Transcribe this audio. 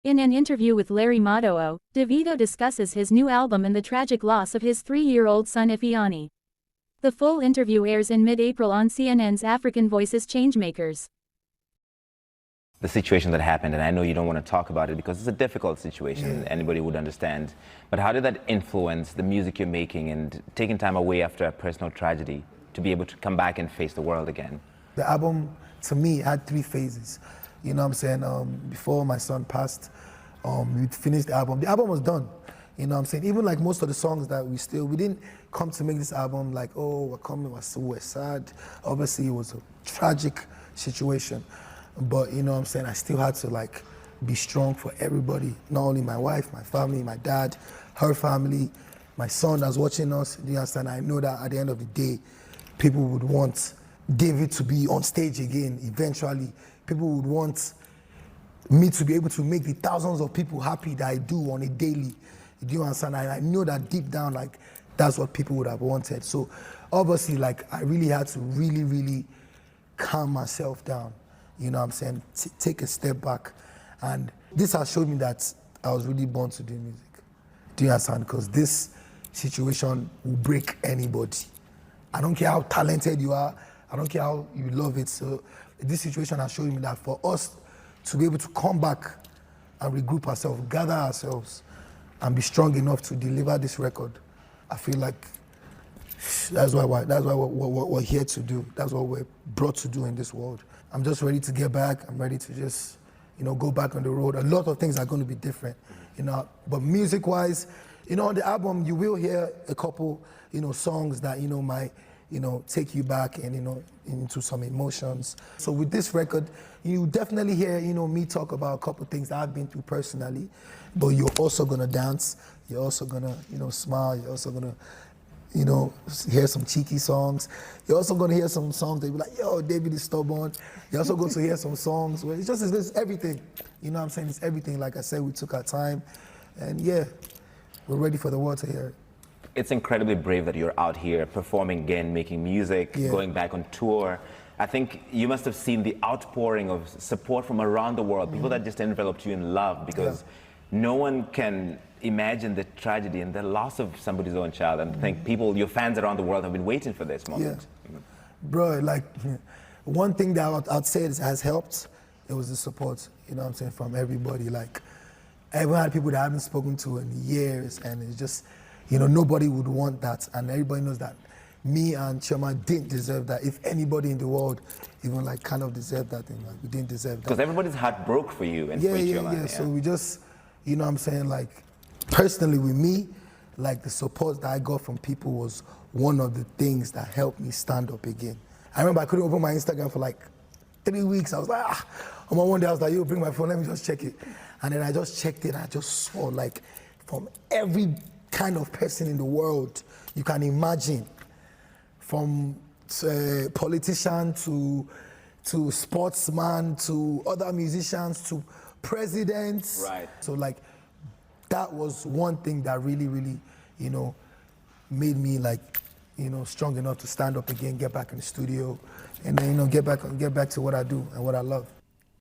In an interview with Larry Madowo, DAVIDO discusses his new album and the tragic loss of his 3-year-old son lfeany. The full interview airs in mid-April on CNN's African Voices Changemakers. The situation that happened, and I know you don't want to talk about it because it's a difficult situation, anybody would understand. But how did that influence the music you're making and taking time away after a personal tragedy to be able to come back and face the world again? The album, to me, had 3 phases. You know what I'm saying? Before my son passed, we finished the album. The album was done. You know what I'm saying? Even like most of the songs that we didn't come to make this album like, oh, we're sad. Obviously, it was a tragic situation. But you know what I'm saying, I still had to like be strong for everybody, not only my wife, my family, my dad, her family, my son that's watching us. Do you understand? I know that at the end of the day, people would want David to be on stage again eventually. People would want me to be able to make the thousands of people happy that I do on a daily. Do you understand? I know that deep down, like, that's what people would have wanted. So obviously, like, I really had to really calm myself down. You know what I'm saying? Take a step back. And this has showed me that I was really born to do music. Do you understand? Because this situation will break anybody. I don't care how talented you are. I don't care how you love it. So this situation has shown me that for us to be able to come back and regroup ourselves, gather ourselves, and be strong enough to deliver this record, I feel like that's what we're here to do. That's what we're brought to do in this world. I'm just ready to get back. I'm ready to just, you know, go back on the road. A lot of things are going to be different, you know. But music-wise, you know, on the album, you will hear a couple, you know, songs that, you know, might, you know, take you back and, you know, into some emotions. So with this record, you definitely hear, you know, me talk about a couple things that I've been through personally. But you're also gonna dance. You're also gonna, you know, smile. You're also gonna, you know, hear some cheeky songs. You're also going to hear some songs that you'll be like, yo, David is stubborn. You're also going to hear some songs where it's everything. You know what I'm saying? It's everything. Like I said, we took our time. And yeah, we're ready for the world to hear it. It's incredibly brave that you're out here performing again, making music, going back on tour. I think you must have seen the outpouring of support from around the world, people that just enveloped you in love, because no one can imagine the tragedy and the loss of somebody's own child. And I think people, your fans around the world have been waiting for this moment. Bro, like, one thing that I'd say has helped, it was the support, you know what I'm saying, from everybody. Like, I've had people that I haven't spoken to in years, and it's just, you know, nobody would want that. And everybody knows that me and Chioma didn't deserve that. If anybody in the world even like kind of deserved that thing, like, we didn't deserve that. Because everybody's heart broke for you and for Chioma. So we just, you know what I'm saying, like, personally with me, like, the support that I got from people was one of the things that helped me stand up again. I remember I couldn't open my Instagram for like 3 weeks. I was like, on my one day I was like, yo, bring my phone, let me just check it. And then I just checked it and I just saw, like, from every kind of person in the world you can imagine, from politician to sportsman to other musicians to presidents. Right. So like, that was one thing that really, you know, made me like, you know, strong enough to stand up again, get back in the studio, and then, you know, get back to what I do and what I love.